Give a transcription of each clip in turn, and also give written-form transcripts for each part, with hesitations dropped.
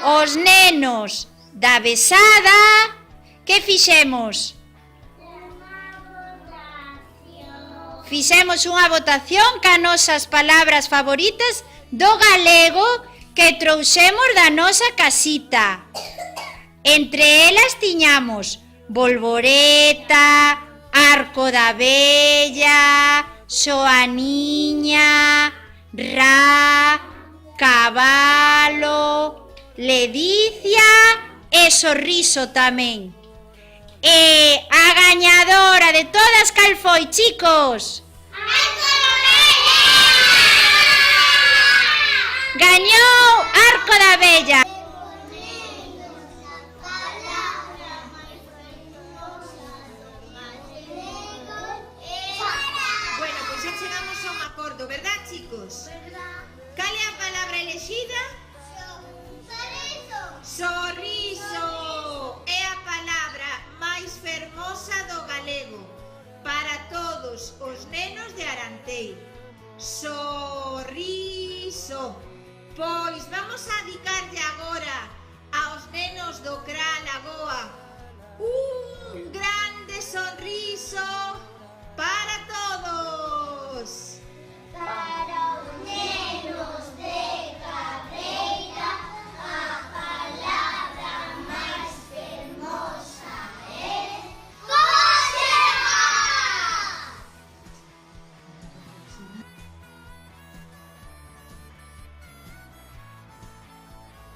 Os nenos da Besada, que fixemos? Fixemos unha votación ca nosas palabras favoritas do galego que trouxemos da nosa casita. Entre elas tiñamos bolboreta, arco da vella, xoaniña, ra, cabalo, ledicia e sorriso tamén. E a gañadora de todas cal foi, chicos? Gañou Arco da Vella. Bueno, pois xa chegamos a un acordo, verdad, chicos? Cal é a palabra elexida? Sorriso. É a palabra máis fermosa do galego para todos os nenos de Aranteiro. Sorriso. Pois vamos a dedicarlle agora aos nenos do CRA Lagoa un grande sorriso para todos. Para os nenos de Cabreira, a palabra máis fermosa é cóxega.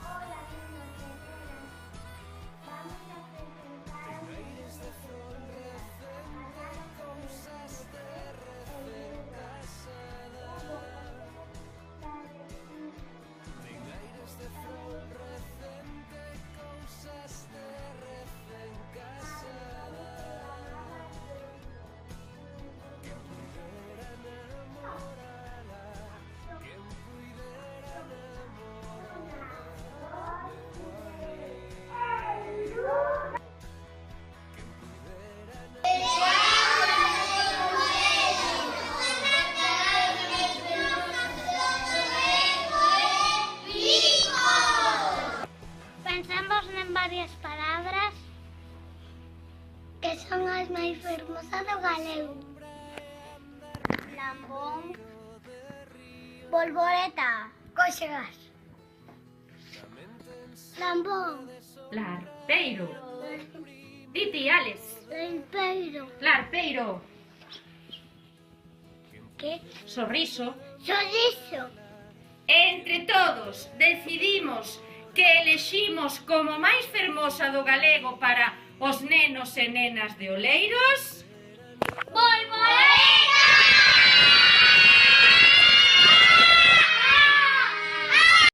Hola, nenos e nenas. Vamos a presentar pensamos en varias palabras que son as máis fermosas do galego. Lambón, bolboreta, cóxegas. Lambón, Larpeiro. Titi, Alex. lempeiro, Larpeiro. que Sorriso. sorriso. Entre todos decidimos que eleximos como máis fermosa do galego para os nenos e nenas de Oleiros Bolboreta.